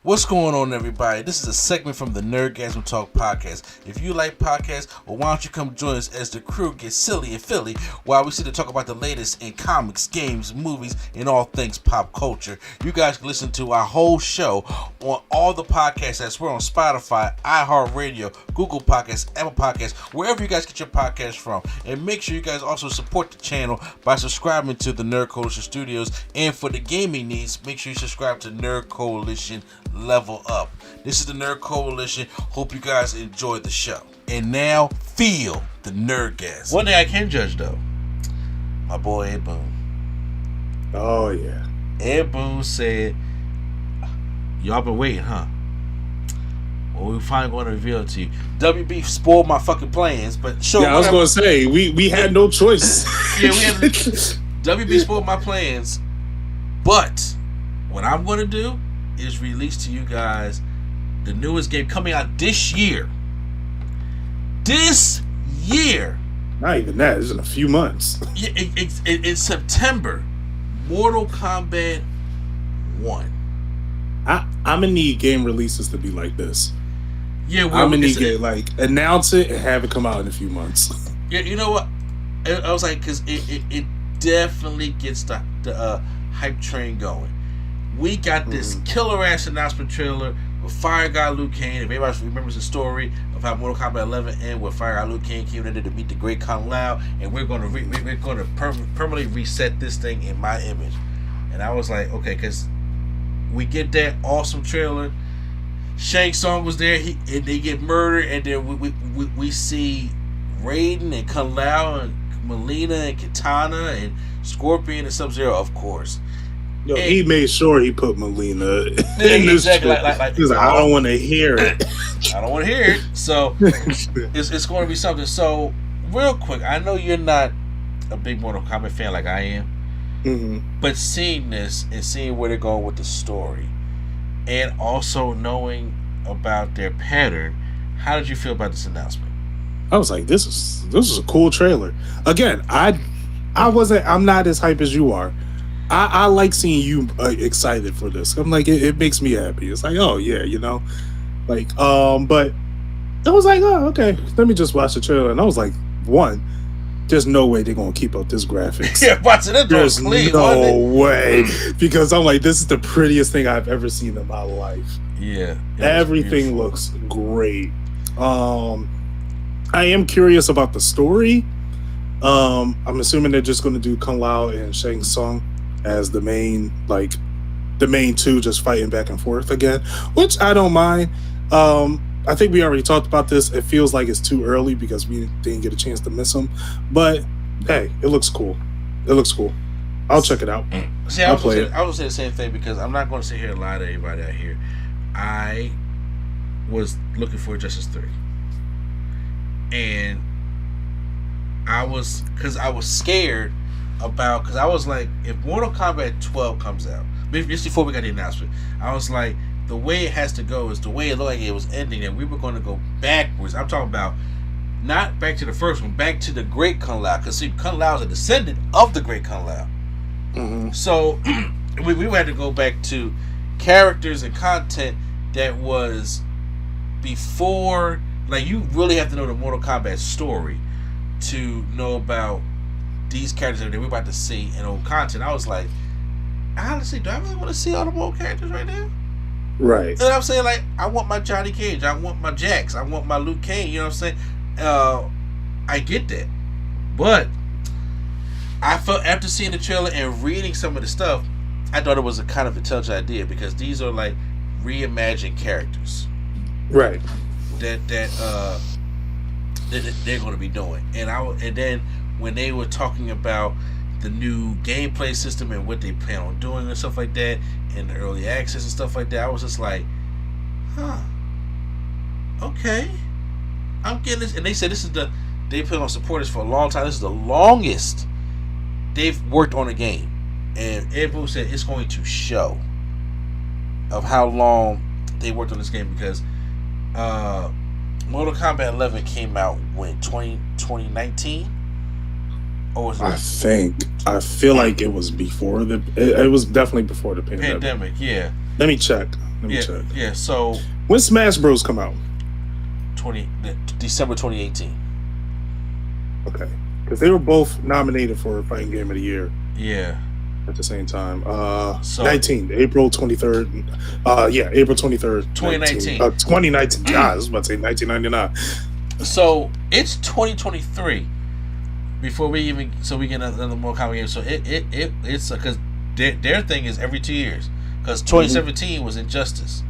What's going on, everybody? This is a segment from the Nerdgasm Talk podcast. If you like podcasts, well, why don't you come join us as the crew gets silly and Philly while we sit to talk about the latest in comics, games, movies, and all things pop culture. You guys can listen to our whole show on all the podcasts apps. We're on Spotify, iHeartRadio, Google Podcasts, Apple Podcasts, wherever you guys get your podcasts from. And make sure you guys also support the channel by subscribing to the Nerd Coalition Studios. And for the gaming needs, make sure you subscribe to Nerd Coalition Level Up. This is the Nerd Coalition. Hope you guys enjoyed the show. And now, feel the Nerdgasm. One thing I can judge, though, my boy Ed Boon. Oh, yeah. Ed Boon said, y'all been waiting, huh? Well, we're finally going to reveal it to you. WB spoiled my fucking plans, but sure. Yeah, I was going to say, we had no choice. Yeah, we had WB spoiled my plans, but what I'm going to do is release to you guys the newest game coming out this year. This year. Not even that. It's in a few months. Yeah, in September. Mortal Kombat 1. I'm going to need game releases to be like this. Yeah, I'm going to need to announce it and have it come out in a few months. Yeah, you know what? I was like, because it definitely gets the hype train going. We got this killer ass announcement trailer with Fire Guy Liu Kang. If everybody remembers the story of how Mortal Kombat 11 ended, where Fire Guy Liu Kang came in there to meet the Great Kung Lao, and we're going to permanently reset this thing in my image. And I was like, okay, because we get that awesome trailer. Shang Tsung was there, and they get murdered, and then we see Raiden and Kung Lao and Melina and Kitana and Scorpion and Sub-Zero, of course. Yo, he made sure he put Melina in this exactly, like, I don't want to hear it. I don't want to hear it. So it's going to be something. So real quick, I know you're not a big Mortal Kombat fan like I am, but seeing this and seeing where they're going with the story, and also knowing about their pattern, how did you feel about this announcement? I was like, this is a cool trailer. Again, I'm not as hype as you are. I like seeing you excited for this. I'm like, it makes me happy. It's like, oh yeah, like, but I was like, oh, okay, let me just watch the trailer. And I was like, there's no way they're gonna keep up this graphics. Yeah, watching it. There's no way, because I'm like, this is the prettiest thing I've ever seen in my life. Yeah, everything looks great. I am curious about the story. I'm assuming they're just going to do Kung Lao and Shang Tsung as the main two, just fighting back and forth again, which I don't mind. I think we already talked about this. It feels like it's too early because we didn't get a chance to miss them, but hey, it looks cool. I'll check it out. See, I was going to say the same thing, because I'm not going to sit here and lie to everybody out here. I was looking for Justice 3, and I was scared about, because I was like, if Mortal Kombat 12 comes out, just before we got the announcement, I was like, the way it has to go is the way it looked like it was ending, and we were going to go backwards. I'm talking about not back to the first one, back to the Great Kung Lao, because see, Kung Lao is a descendant of the Great Kung Lao. So we had to go back to characters and content that was before. Like, you really have to know the Mortal Kombat story to know about these characters that we're about to see in old content. I was like, honestly, do I really want to see all the old characters right now? Right. You know what I'm saying? Like, I want my Johnny Cage, I want my Jax, I want my Liu Kang, you know what I'm saying? I get that. But I felt, after seeing the trailer and reading some of the stuff, I thought it was a kind of intelligent idea, because these are like reimagined characters. Right. That they're going to be doing. And then when they were talking about the new gameplay system and what they plan on doing and stuff like that, and the early access and stuff like that, I was just like, okay, I'm getting this. And they said they plan on supporting this for a long time. This is the longest they've worked on a game, and everyone said it's going to show of how long they worked on this game, because Mortal Kombat 11 came out when 2019, or was it? I feel like it was before it was definitely before the pandemic. Yeah. Let me check. Let me check. Yeah. So when Smash Bros come out? December 2018. Okay, because they were both nominated for Fighting Game of the Year. Yeah. At the same time, so, April 23rd. April 23rd, 2019. 2019. God, I was about to say 1999. So it's 2023 before we get another more common game. So it's because their thing is every 2 years. Because 2017 was Injustice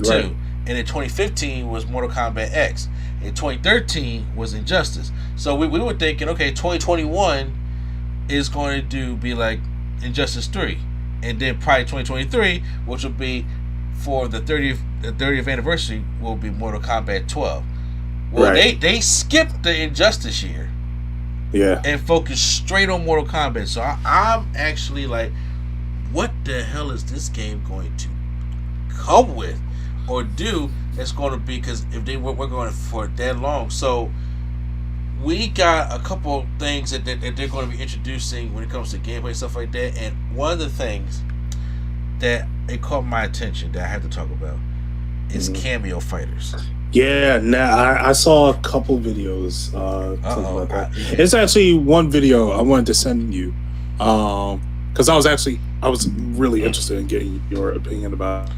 2, Right. and in 2015 was Mortal Kombat X. In 2013 was Injustice. So we were thinking, okay, 2021 is going to be like Injustice 3, and then probably 2023, which will be for the 30th anniversary, will be Mortal Kombat 12. Well, right. they skipped the Injustice year, and focused straight on Mortal Kombat. So I'm actually like, what the hell is this game going to come with or do? That's going to be, because if they were going for that long, so. We got a couple things that they're going to be introducing when it comes to gameplay and stuff like that. And one of the things that it caught my attention that I had to talk about is cameo fighters. Yeah, I saw a couple videos talking about that. It's actually one video I wanted to send you because I was really interested in getting your opinion about it.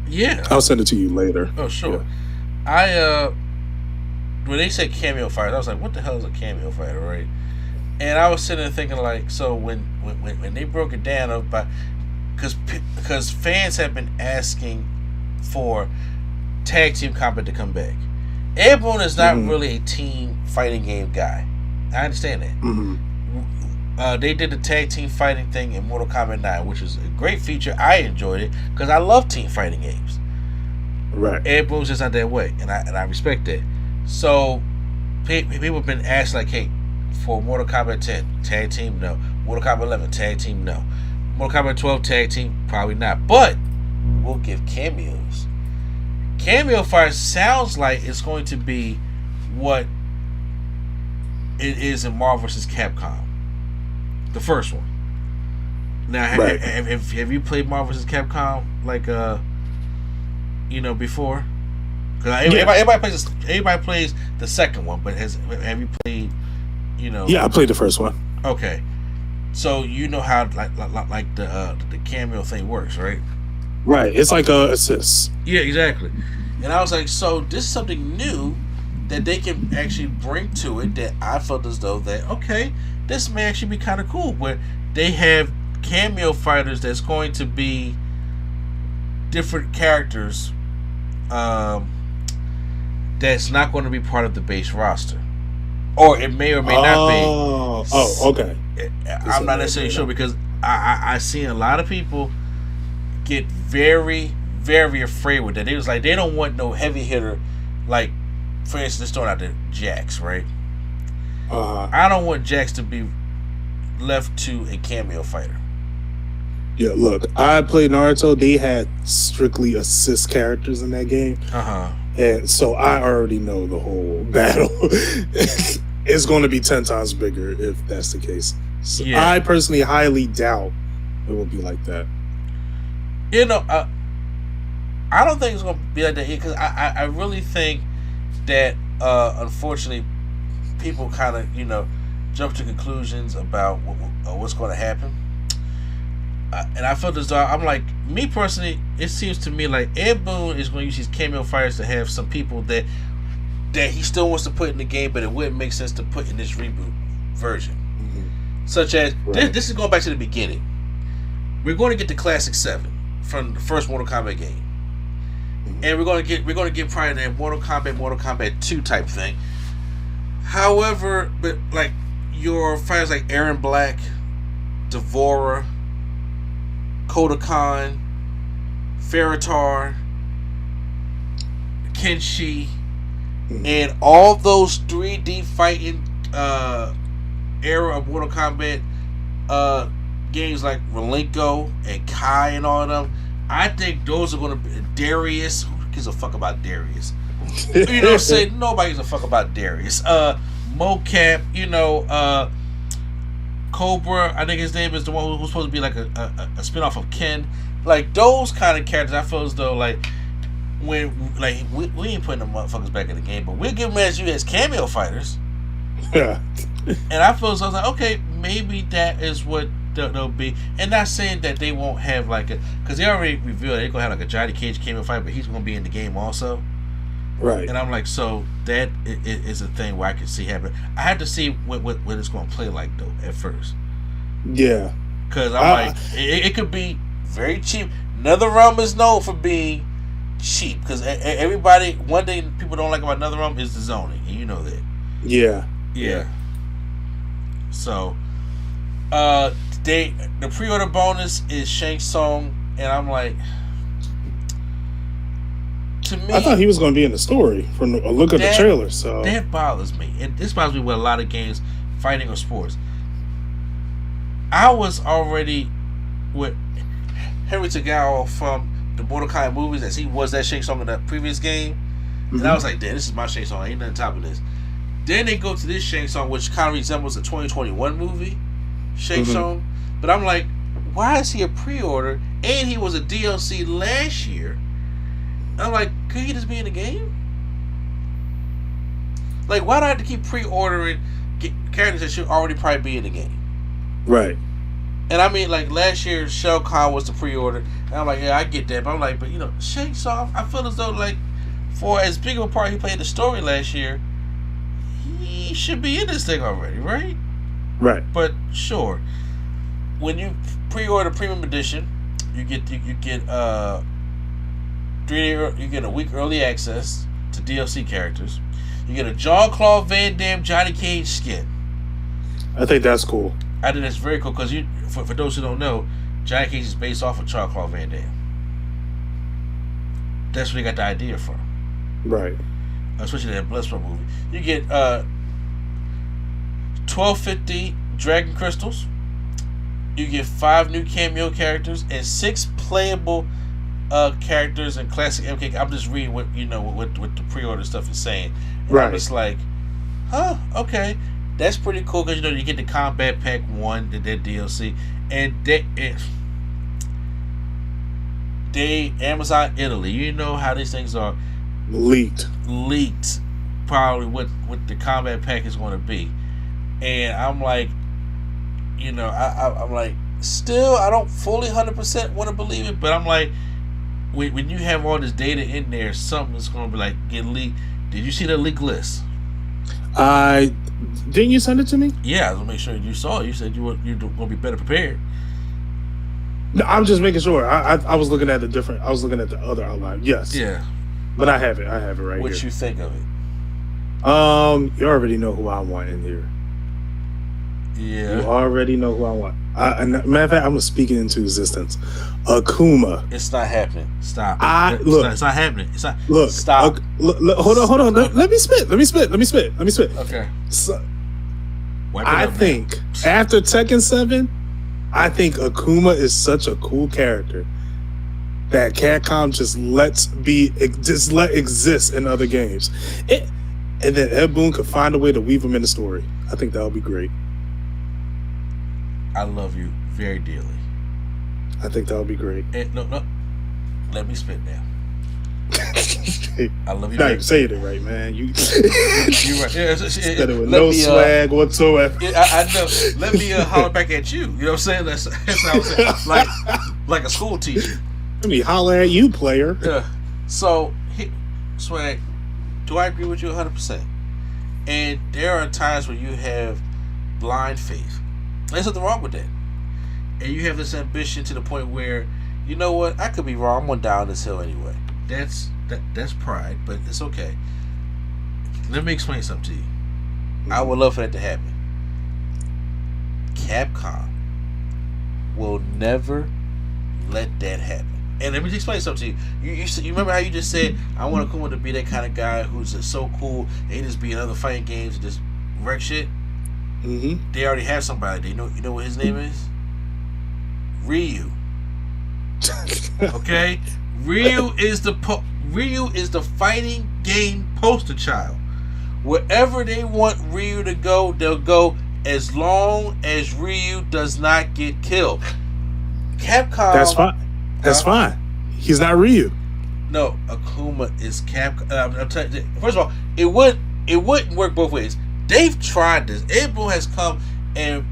Yeah. I'll send it to you later. Oh, sure. Yeah. When they said cameo fighters, I was like, what the hell is a cameo fighter, right? And I was sitting there thinking, like, so when they broke it down about, because fans have been asking for tag team combat to come back. Ed Boon is not really a team fighting game guy. I understand that. They did the tag team fighting thing in Mortal Kombat 9, which is a great feature. I enjoyed it because I love team fighting games. Right. Ed Boon's just not that way, and I respect that. So, people have been asked, like, hey, for Mortal Kombat 10, tag team, no. Mortal Kombat 11, tag team, no. Mortal Kombat 12, tag team, probably not. But, we'll give cameos. Cameo Fire sounds like it's going to be what it is in Marvel vs. Capcom. The first one. Now, have you played Marvel vs. Capcom, like, before? Everybody plays the second one, but have you played? Yeah, I played the first one. Okay, so you know how like the cameo thing works, right? Right, it's like a assist. Yeah, exactly. And I was like, so this is something new that they can actually bring to it. That I felt as though that this may actually be kind of cool, where they have cameo fighters that's going to be different characters. That's not going to be part of the base roster, or it may or may not be. Oh, okay. I'm not necessarily sure because I seen a lot of people get very, very afraid with that. They was like, they don't want no heavy hitter, like, for instance, throwing out the Jax, right? I don't want Jax to be left to a cameo fighter. Yeah, look, I played Naruto. They had strictly assist characters in that game. And so I already know the whole battle. It's going to be 10 times bigger if that's the case. So I personally highly doubt it will be like that. I don't think it's going to be like that because I really think that unfortunately people kind of jump to conclusions about what's going to happen. And I felt as though, I'm like, me personally, it seems to me like Ed Boon is going to use these cameo fighters to have some people that he still wants to put in the game, but it wouldn't make sense to put in this reboot version. Such as, this is going back to the beginning. We're going to get the Classic 7 from the first Mortal Kombat game. And we're going to get probably that Mortal Kombat 2 type thing. However, but like your fighters like Aaron Black, Devora, Koda Khan, Ferritar, Kenshi, and all those 3D fighting era of Mortal Kombat games like Malenko and Kai and all of them, I think those are going to be Darius. Who gives a fuck about Darius? You know what I'm saying? Nobody gives a fuck about Darius. Mocap, Cobra, I think his name is the one who's supposed to be like a spinoff of Ken. like those kind of characters, I feel as though like when like we ain't putting them motherfuckers back in the game, but we'll give them as you as cameo fighters. Yeah. And I feel as though I was like, okay, maybe that is what they'll be. And not saying that they won't have like a, because they already revealed they're gonna have like a Johnny Cage cameo fight, but he's gonna be in the game also. Right. And I'm like, so that is a thing where I can see happen. I have to see what it's gonna play like though at first. Yeah. Because I'm like, it could be very cheap. NetherRealm is known for being cheap because everybody. One thing people don't like about NetherRealm is the zoning, and you know that. Yeah. Yeah. So, the pre-order bonus is Shang Tsung, and I'm like, to me, I thought he was going to be in the story from a look at the trailer. So that bothers me, and this bothers me with a lot of games, fighting or sports. I was already with Henry Tagawa from the Mortal Kombat movies, as he was that Shang Tsung in the previous game, and I was like, damn, this is my Shang Tsung. Ain't nothing top of this. Then they go to this Shang Tsung, which kind of resembles the 2021 movie, Shang Tsung. But I'm like, why is he a pre-order? And he was a DLC last year. I'm like, could he just be in the game? Like, why do I have to keep pre-ordering characters that should already probably be in the game? Right. And I mean, like, last year, Shao Kahn was the pre-order. And I'm like, yeah, I get that. But I'm like, but, you know, Shang Tsung, I feel as though, like, for as big of a part he played in the story last year, he should be in this thing already, right? Right. But sure, when you pre-order premium edition, you get 3 you get a week early access to DLC characters. You get a Jean-Claude Van Damme Johnny Cage skin. I think that's cool. I think that's very cool because for those who don't know, Johnny Cage is based off of Jean-Claude Van Damme. That's where they got the idea from. Right. Especially that Bloodsport movie. You get 1250 Dragon Crystals. You get 5 new cameo characters and 6 playable characters in classic MK. I'm just reading what the pre-order stuff is saying. And right. I'm just like, huh, okay. That's pretty cool because you get the Combat Pack 1, that DLC, and they Amazon Italy. You know how these things are. Leaked probably what the combat pack is going to be, and I'm like, I'm like, still I don't fully 100% want to believe it, but I'm like, when you have all this data in there, something is going to be like get leaked. Did you see the leak list? Didn't you send it to me? Yeah, I was gonna make sure you saw it. You said you're gonna be better prepared. No, I'm just making sure. I was looking at I was looking at the other outline. Yes. Yeah. But I have it right here. What you think of it? You already know who I want in here. Yeah. You already know who I want. Matter of fact, I'm gonna speak it into existence. Akuma. It's not happening. Stop. It's not happening. It's not. Look. Stop. Hold on. Let me spit. Okay. So, I think after Tekken 7, I think Akuma is such a cool character that Capcom just let exist in other games. And then Ed Boon could find a way to weave him in the story. I think that would be great. I love you very dearly. I think that would be great. No. Let me spit now. I love you. Not saying it right, man. You right. Yeah, said it with no swag whatsoever. I know. Let me holler back at you. You know what I'm saying? That's what I'm saying. Like a school teacher. Let me holler at you, player. So, swag. Do I agree with you 100%? And there are times where you have blind faith. There's nothing wrong with that. And you have this ambition to the point where, you know what, I could be wrong. I'm going down this hill anyway. That's pride, but it's okay. Let me explain something to you. I would love for that to happen. Capcom will never let that happen. And let me explain something to you. You remember how you just said, I want Akuma to be that kind of guy who's just so cool and he just be in other fighting games and just wreck shit? Mm-hmm. They already have somebody. You know what his name is? Ryu. Okay? Ryu is the fighting game poster child. Wherever they want Ryu to go, they'll go as long as Ryu does not get killed. Capcom. That's fine. That's fine. He's not Ryu. No, Akuma is Capcom. I'm telling you, first of all, it wouldn't work both ways. They've tried this. April has come and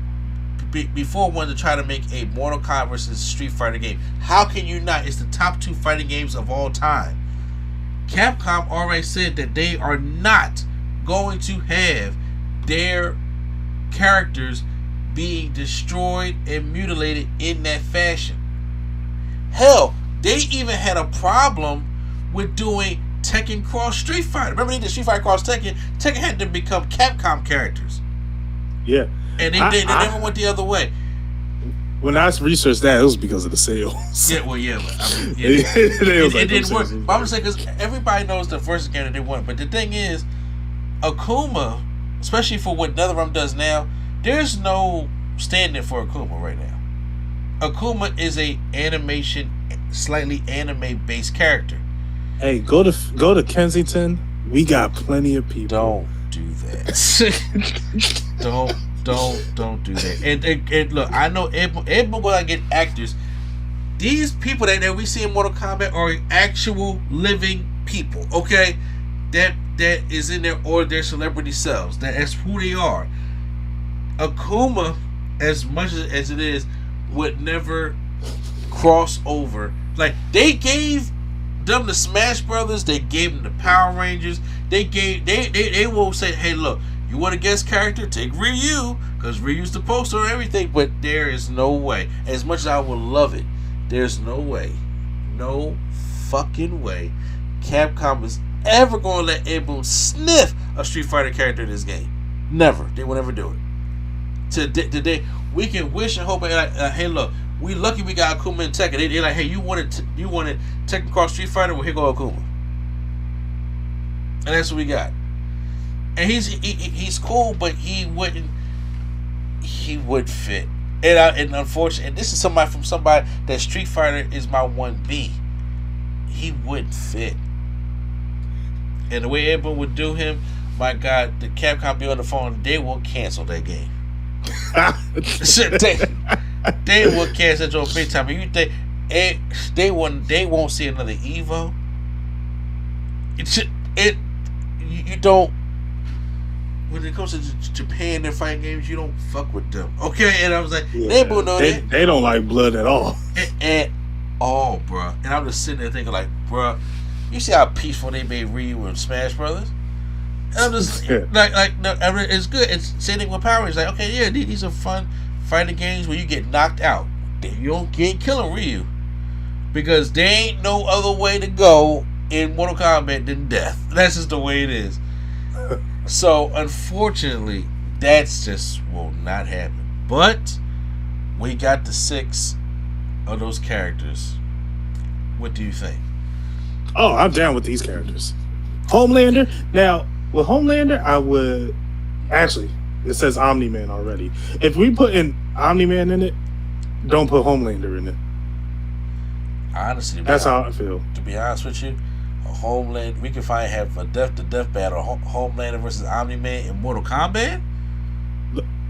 before wanted to try to make a Mortal Kombat versus Street Fighter game. How can you not? It's the top 2 fighting games of all time. Capcom already said that they are not going to have their characters being destroyed and mutilated in that fashion. Hell, they even had a problem with doing Tekken Cross Street Fighter. Remember they did Street Fighter Cross Tekken? Tekken had to become Capcom characters. Yeah. And they never went the other way. When I researched that, it was because of the sales. Yeah, well, yeah. But, I mean, it didn't work. But I'm just saying, because everybody knows the first game that they want. But the thing is, Akuma, especially for what NetherRealm does now, there's no standing for Akuma right now. Akuma is a animation, slightly anime-based character. Hey, go to Kensington. We got plenty of people. Don't do that. Don't do that. And look, I know everyone gonna get actors. These people that we see in Mortal Kombat are actual living people. Okay, that is in their celebrity selves. That's who they are. Akuma, as much as it is, would never cross over. Like they gave them the Smash Brothers, they gave them the Power Rangers. They will say, hey, look, you want a guest character? Take Ryu, because Ryu's the poster and everything. But there is no way. As much as I would love it, there's no way, no fucking way, Capcom is ever going to let anyone sniff a Street Fighter character in this game. Never. They will never do it. Today, we can wish and hope. Hey, look, we lucky we got Akuma and Tekken. They're like, hey, you wanted Tekken Cross Street Fighter? Well, here go Akuma, and that's what we got. And he's cool, but he would fit. And unfortunately, and this is somebody that Street Fighter is my 1B. He wouldn't fit. And the way everyone would do him, my God, the Capcom be on the phone, they will cancel that game. they will cancel that job big time. And you think they won't see another Evo? You don't. When it comes to Japan, their fighting games, you don't fuck with them. Okay, and I was like, they don't like blood at all. At all, bruh. And I'm just sitting there thinking, like, bruh, you see how peaceful they made Ryu and Smash Brothers? And I'm just like, no, it's good. It's same thing with Power Rangers. Like, okay, yeah, these are fun fighting games where you get knocked out. You can't kill Ryu because there ain't no other way to go in Mortal Kombat than death. That's just the way it is. So, unfortunately, that's just will not happen. But we got the 6 of those characters. What do you think? Oh, I'm down with these characters. Homelander. Now, with Homelander, I would actually. It says Omni-Man already. If we put in Omni-Man in it, don't put Homelander in it. Honestly, that's how I feel. To be honest with you, Homeland, we can have a death battle, Homelander versus Omni-Man in Mortal Kombat.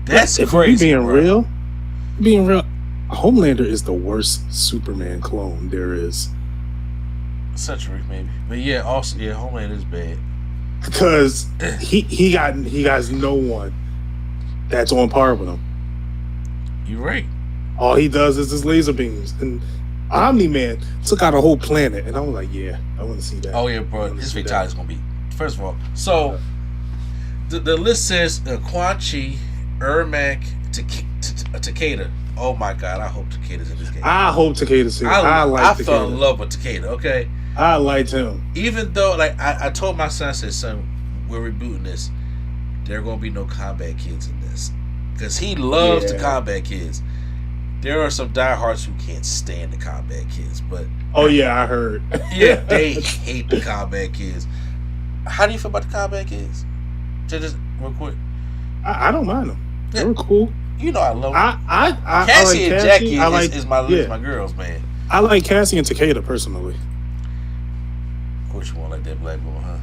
That's if crazy. Being real, Homelander is the worst Superman clone there is. Century maybe, but yeah, also Homelander is bad because he got no one that's on par with him. You're right. All he does is his laser beams and. Omni-Man took out a whole planet, and I was like, "Yeah, I want to see that." Oh yeah, bro, his fatality is gonna be. First of all, so the list says Quan Chi, Ermac, Takeda. Oh my God, I hope Takeda's in this game. I hope Takeda's in. I fell in love with Takeda. Okay, I liked him. Even though, like, I told my son, I said, "Son, we're rebooting this. There are gonna be no combat kids in this because he loves the combat kids." There are some diehards who can't stand the combat kids, but oh yeah, I heard. Yeah, they hate the combat kids. How do you feel about the combat kids? Just real quick. I don't mind them. They were cool. You know I love them. Cassie and Jackie is my girls, man. I like Cassie and Takeda personally. Of course, you won't like that black woman, huh?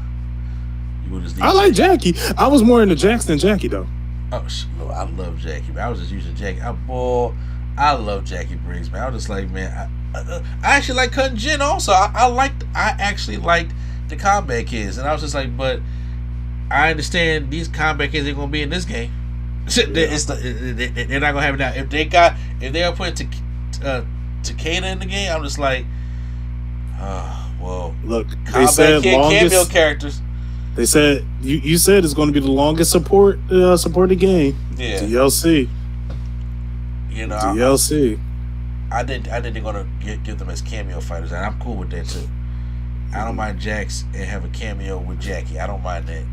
You would just. I like Jackie. I was more into Jax than Jackie though. Oh no, I love Jackie. Man. I was just using Jackie. I love Jackie Briggs, man. I was just like, man, I actually like Cutting Jin also. I actually liked the Combat Kids, and I was just like, but I understand these Combat Kids ain't gonna be in this game. They're not gonna have it now. If they are putting Takeda in the game, I'm just like, well, look, Combat Kid cameo characters. They said you said it's going to be the longest supported game. Yeah. DLC. You know, DLC. I think they're gonna give them as cameo fighters, and I'm cool with that too. I don't mind Jax and have a cameo with Jackie. I don't mind that.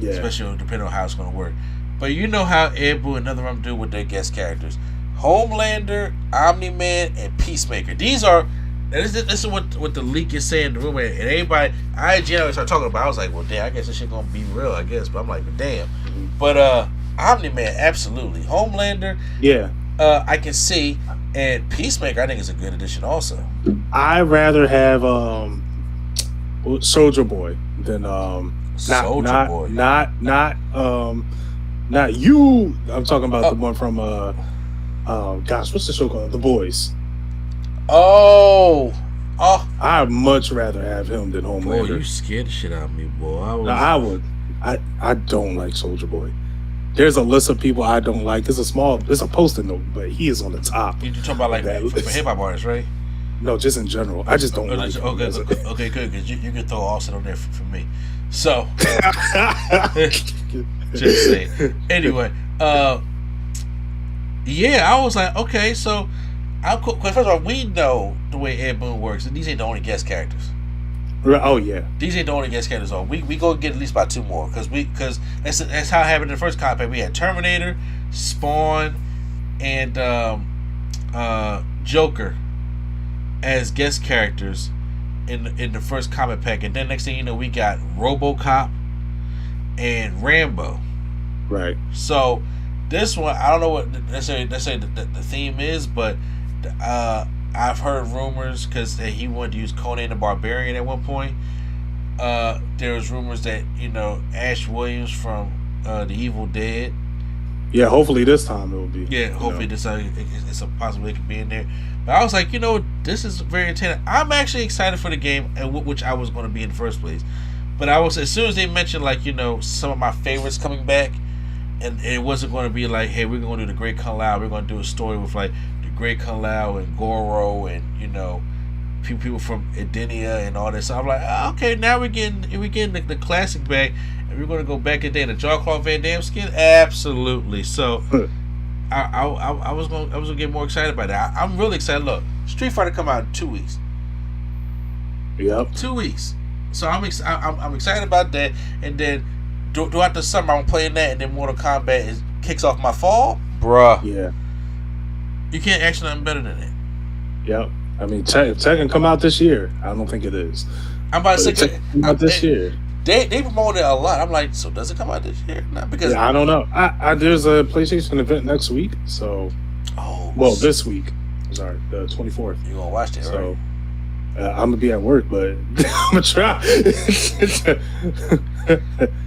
Yeah. Especially depending on how it's gonna work. But you know how Ed Boon and Another Rum do with their guest characters. Homelander, Omni-Man, and Peacemaker. These are. This is what the leak is saying in the room, and everybody, I generally start talking about. I was like, well, damn, I guess this shit gonna be real, I guess. But I'm like, damn. But Omni-Man, absolutely. Homelander, yeah, I can see, and Peacemaker, I think is a good addition also. I'd rather have Soldier Boy than Soldier Boy, not you. I'm talking about the one from gosh, what's the show called? The Boys. Oh, I'd much rather have him than Homelander. Boy, you scared the shit out of me, boy. I would. I don't like Soldier Boy. There's a list of people I don't like. It's a post-it note, but he is on the top. You talking about like for hip hop artists, right? No, just in general. I just don't like him. Okay, good. Because you can throw Austin on there for me. So, just say. Anyway, yeah, I was like, okay, so. First of all, we know the way Ed Boon works, and these ain't the only guest characters. Oh yeah, these ain't the only guest characters. We go get at least about 2 more because that's how it happened in the first Compact. We had Terminator, Spawn, and Joker as guest characters in the first Compact pack, and then next thing you know, we got RoboCop and Rambo. Right. So this one, I don't know what necessarily the theme is, but. I've heard rumors because he wanted to use Conan the Barbarian at one point. There was rumors that Ash Williams from The Evil Dead. Yeah, hopefully this time it will be. Yeah, hopefully this time it's a possibility it could be in there. But I was like, this is very entertaining. I'm actually excited for the game, and which I was going to be in the first place. But I was, as soon as they mentioned some of my favorites coming back, and it wasn't going to be like, hey, we're going to do the Great Kung Lao. We're going to do a story with Great Kung Lao and Goro and people from Edenia and all this. So I'm like, okay, now we're getting the classic back, and we're gonna go back in there in the Jean-Claude Van Damme skin. Absolutely. So I was gonna get more excited about that. I'm really excited. Look, Street Fighter come out in 2 weeks. Yep. 2 weeks. So I'm excited about that. And then throughout the summer I'm playing that, and then Mortal Kombat kicks off my fall, bruh. Yeah. You can't ask nothing better than that. Yep. I mean, Tekken come out this year. I don't think it is. I'm about to say Tekken come out this year. They promoted it a lot. I'm like, so does it come out this year? Not because I don't know. There's a PlayStation event next week, so. Oh. Well, this week. Sorry, the 24th. You gonna watch that, so, right? I'm gonna be at work, but I'm gonna try.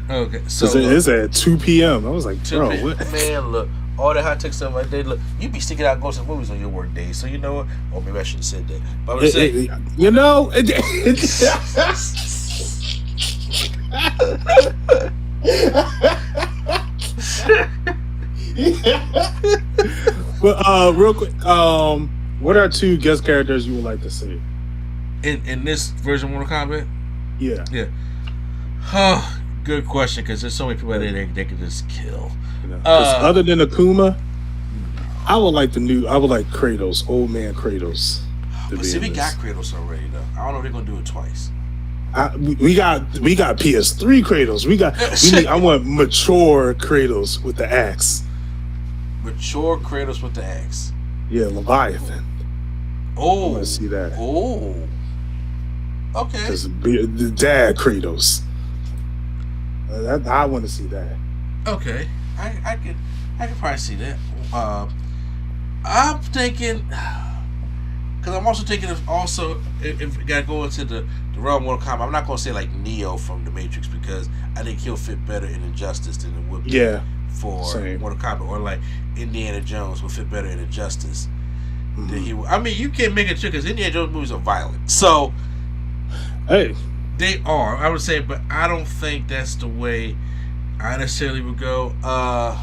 Okay, so it's at 2 p.m. I was like, bro, what? Man, look. All that hot tech stuff like that. Look, you be sticking out and going to the movies on your work days. So you know what? Or maybe I shouldn't have said that. But I'm just saying. But real quick, what are 2 guest characters you would like to see in this version of Mortal Kombat? Yeah. Good question, because there's so many people out there they could just kill. Other than Akuma, I would like Kratos, old man Kratos. But see, we got Kratos already though. I don't know if they're gonna do it twice. We got PS3 Kratos. I want mature Kratos with the axe. Mature Kratos with the axe. Yeah, Leviathan. Oh, I want to see that. Oh, okay. Because the dad Kratos. I want to see that. Okay, I could probably see that. I'm thinking, because I'm also thinking of if we gotta go into the realm of Mortal Kombat, I'm not gonna say like Neo from the Matrix, because I think he'll fit better in Injustice than it would be for same. Mortal Kombat, or like Indiana Jones will fit better in Injustice Mm-hmm. I mean, you can't make it true because Indiana Jones movies are violent. So, hey, they are. I would say, but I don't think that's the way I necessarily would go. God,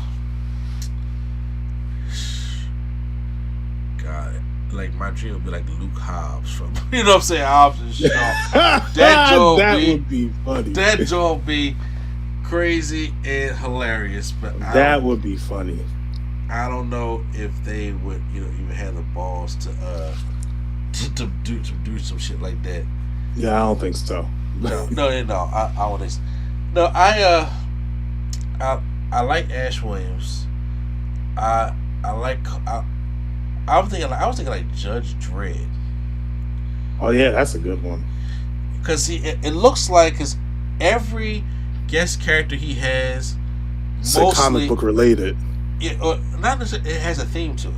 like my dream would be like Luke Hobbs from, you know what I'm saying, Hobbs and Shaw. that would be funny. That joke would be crazy and hilarious, but that would be funny. I don't know if they would, even have the balls to do some shit like that. Yeah, I don't think so. No. I don't think so. No, I like Ash Williams. I was thinking like Judge Dredd. Oh yeah, that's a good one. Because it looks like every guest character he has, It's mostly comic book related. Not necessarily, it has a theme to it.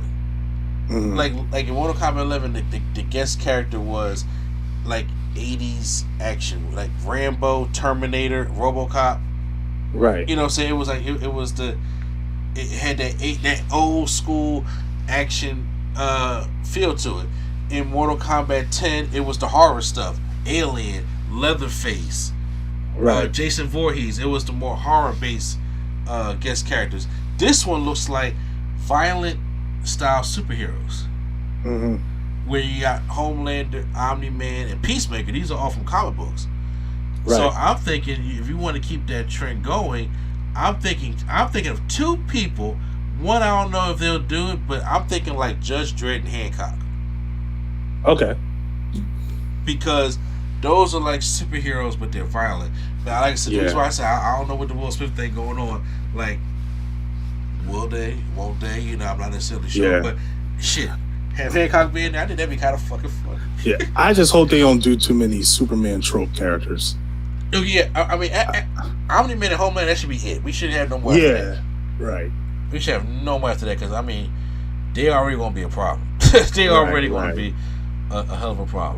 Mm-hmm. Like in Mortal Kombat 11, the guest character was like 80s action, like Rambo, Terminator, RoboCop. Right. You know what I'm saying? It was like it had that old school action feel to it. In Mortal Kombat 10, it was the horror stuff. Alien, Leatherface, right. Jason Voorhees. It was the more horror based guest characters. This one looks like violent style superheroes. Mm-hmm. Where you got Homelander, Omni-Man, and Peacemaker. These are all from comic books. Right. So I'm thinking, if you want to keep that trend going, I'm thinking of two people. One, I don't know if they'll do it, but I'm thinking like Judge Dredd and Hancock. Okay. Because those are like superheroes, but they're violent. Now, like I said, that's why I said I don't know what the Will Smith thing going on. Like, will they? Won't they? I'm not necessarily sure. Yeah. But shit, have Hancock be in there? I think that'd be kind of fucking fun. Yeah, I just hope they don't do too many Superman trope characters. Oh yeah, I mean, Omni-Man and Homeland, that should be it. We shouldn't have no more. After that. Right. We should have no more after that because I mean, they already gonna be a problem. They already gonna be a hell of a problem.